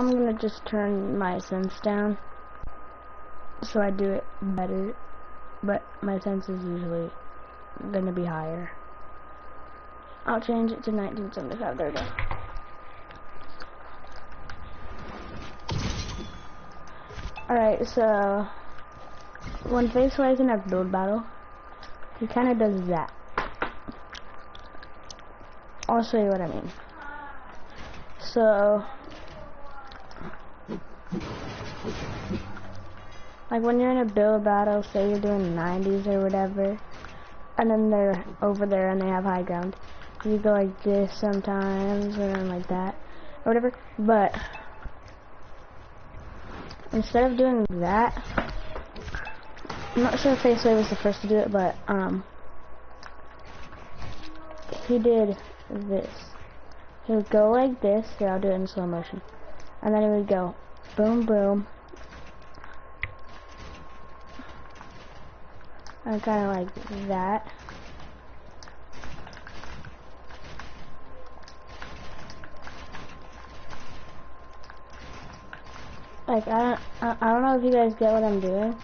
I'm gonna just turn my sense down so I do it better, but my sense is usually gonna be higher. I'll change it to 1975. There we go. Alright, so when Faze Sway is in a build battle, he kinda does that. I'll show you what I mean. So like when you're in a build battle, say you're doing 90s or whatever, and then they're over there and they have high ground, you go like this sometimes, and then like that, or whatever, but instead of doing that, I'm not sure if Faze Sway was the first to do it, but he did this. He would go like this. Here, I'll do it in slow motion. And then he would go boom, boom. And kind of like that. Like, I don't know if you guys get what I'm doing,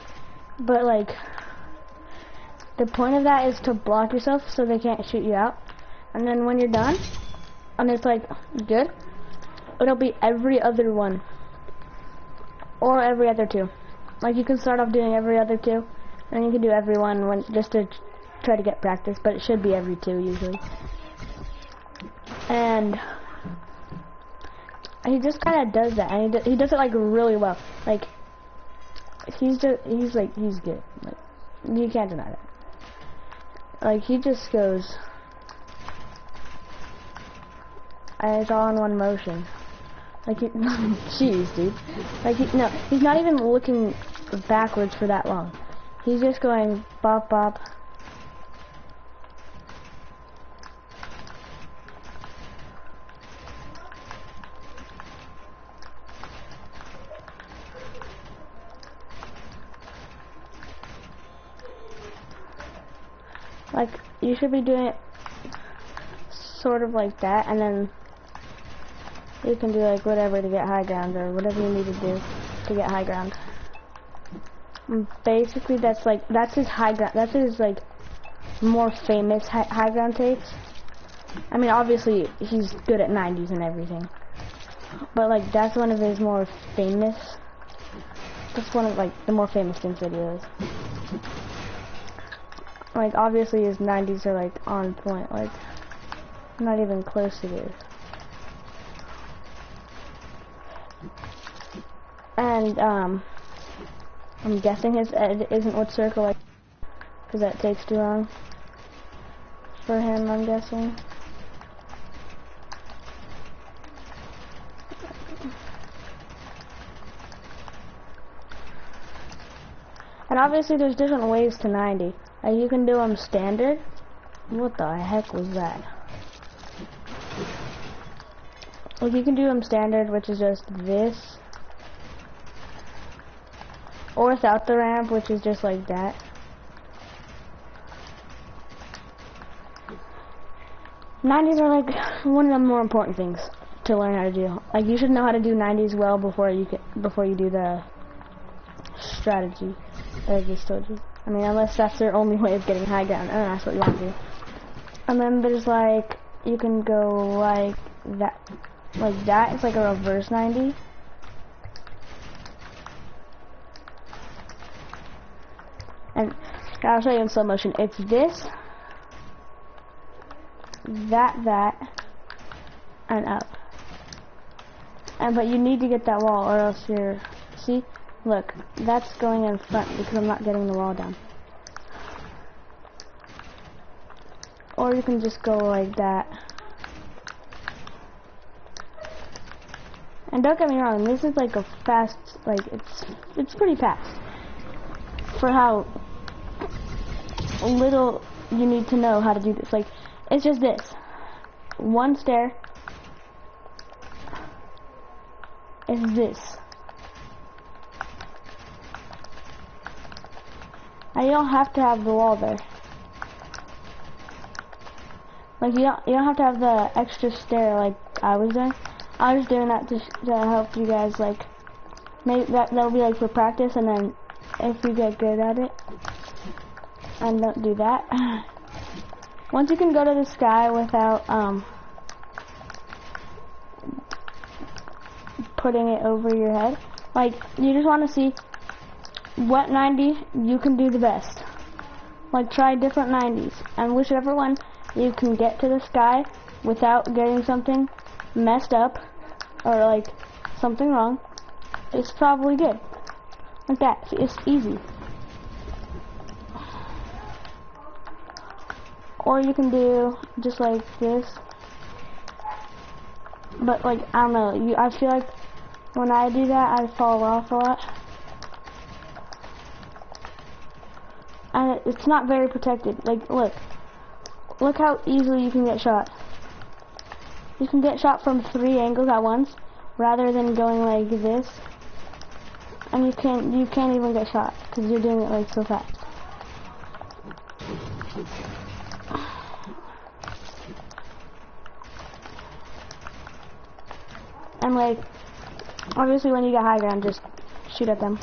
but like, the point of that is to block yourself so they can't shoot you out. And then when you're done, and it's like good, it'll be every other one or every other two. Like you can start off doing every other two, and you can do every one just to try to get practice, but it should be every two usually. And he just kind of does that, and he does it like really well. Like he's good. Like you can't deny that. Like he just goes. And it's all in one motion. Like, jeez, dude. Like, no, he's not even looking backwards for that long. He's just going bop, bop. Like, you should be doing it sort of like that, and then you can do like whatever to get high ground, or whatever you need to do to get high ground. And basically, that's his high ground. That's his like more famous high ground takes. I mean, obviously he's good at 90s and everything, but like that's one of his more famous. That's one of like the more famous things that he does. Like obviously his 90s are like on point. Like not even close to this. And I'm guessing his edit isn't with circle, like, because that takes too long for him, I'm guessing. And obviously there's different ways to 90. You can do them standard. What the heck was that? Like you can do them standard, which is just this. Or without the ramp, which is just like that. '90s are like one of the more important things to learn how to do. Like you should know how to do 90s well before you do the strategy that I just told you. I mean, unless that's their only way of getting high ground, and that's what you want to do. And then there's like you can go like that. Like that, it's like a reverse 90. And I'll show you in slow motion. It's this, that, and up. But you need to get that wall, or else you're. See, look, that's going in front because I'm not getting the wall down. Or you can just go like that. And don't get me wrong, this is like a fast, like it's pretty fast for how little you need to know how to do this. Like it's just this one stair is this, and you don't have to have the wall there. Like you don't have to have the extra stair like I was doing. I was doing that to help you guys, like, maybe that'll be like for practice, and then if you get good at it, and don't do that. Once you can go to the sky without, putting it over your head, like, you just want to see what 90 you can do the best. Like, try different 90s, and whichever one you can get to the sky without getting something messed up or like something wrong, it's probably good. Like that. It's easy. Or you can do just like this. But like, I don't know, I feel like when I do that I fall off a lot. And it's not very protected. Like, look how easily you can get shot. You can get shot from 3 angles at once, rather than going like this. And you can't even get shot because you're doing it like so fast. And like, obviously when you get high ground, just shoot at them.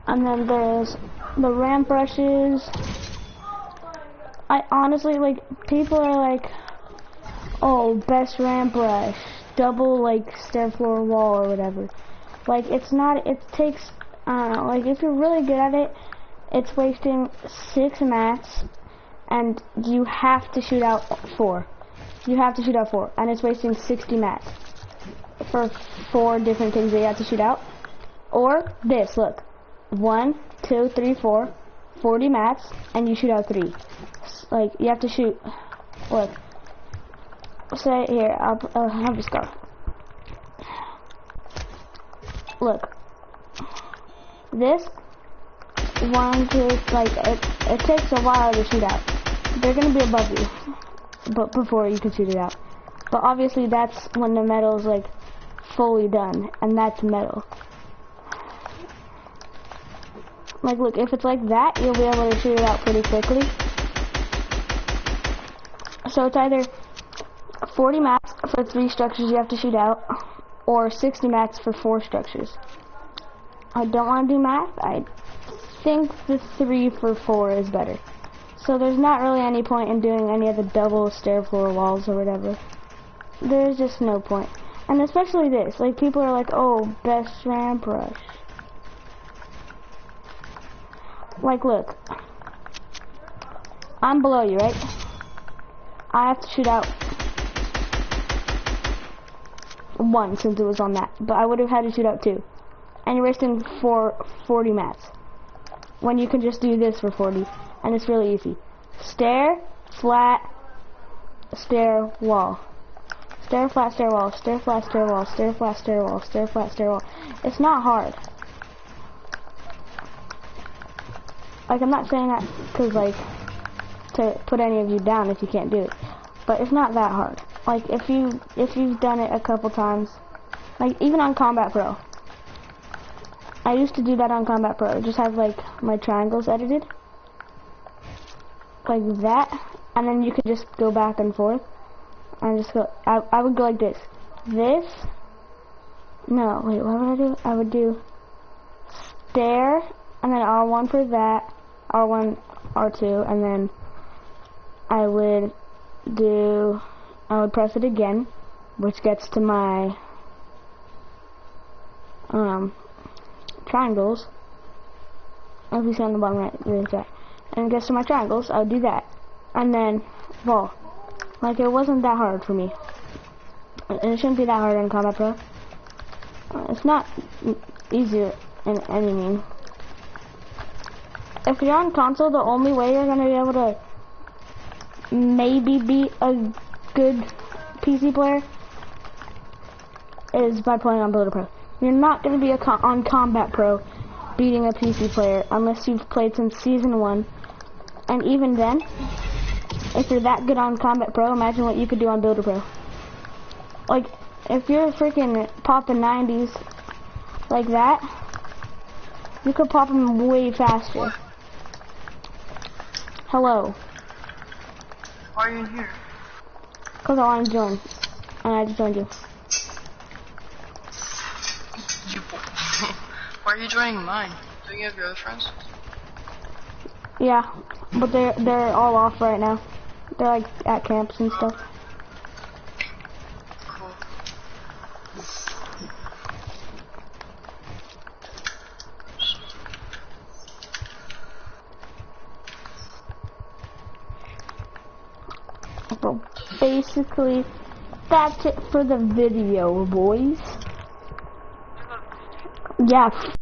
And then there's the ramp rushes. I honestly, like, people are like, oh, best ramp rush, double like stair floor wall or whatever. Like, it's not, it takes, I don't know, like, if you're really good at it, it's wasting 6 mats, and you have to shoot out 4. You have to shoot out 4, and it's wasting 60 mats for 4 different things that you have to shoot out. Or this, look, 1, 2, 3, 4, 40 mats, and you shoot out 3. Like, you have to shoot, look, say here, I'll have this go. Look, this 1, 2, like, it takes a while to shoot out. They're gonna be above you, but before you can shoot it out. But obviously that's when the metal's like fully done, and that's metal. Like, look, if it's like that, you'll be able to shoot it out pretty quickly. So it's either 40 mats for 3 structures you have to shoot out, or 60 mats for 4 structures. I don't want to do math. I think the 3 for 4 is better. So there's not really any point in doing any of the double stair floor walls or whatever. There's just no point. And especially this, like, people are like, oh, best ramp rush. Like, look, I'm below you, right? I have to shoot out 1 since it was on that, but I would have had to shoot out 2. And you're wasting 40 mats when you can just do this for 40, and it's really easy. Stair, flat, stair, wall. Stair, flat, stair, wall. Stair, flat, stair, wall. Stair, flat, stair, wall. Stair, flat, stair, wall. It's not hard. Like, I'm not saying that because, like, to put any of you down if you can't do it, but it's not that hard. Like, if you've done it a couple times, like, even on Combat Pro. I used to do that on Combat Pro. Just have, like, my triangles edited. Like that. And then you could just go back and forth. And just go, I would go like this. This. No, wait, what would I do? I would do stair, and then R1 for that. R1, R2, and then I would press it again, which gets to my triangles. If you see on the bottom right, there's that. And it gets to my triangles, I would do that. And then wall. Like, it wasn't that hard for me. And it shouldn't be that hard on Combat Pro. It's not easier in any means. If you're on console, the only way you're gonna be able to maybe beat a good PC player is by playing on Builder Pro. You're not gonna be on Combat Pro beating a PC player unless you've played since Season 1. And even then, if you're that good on Combat Pro, imagine what you could do on Builder Pro. Like, if you're freaking popping 90s like that, you could pop them way faster. Hello. Why are you here? Because I want to join. And I just joined you. Why are you joining mine? Don't you have your other friends? Yeah, but they're all off right now. They're like at camps and stuff. Cool. So basically, that's it for the video, boys. Yeah.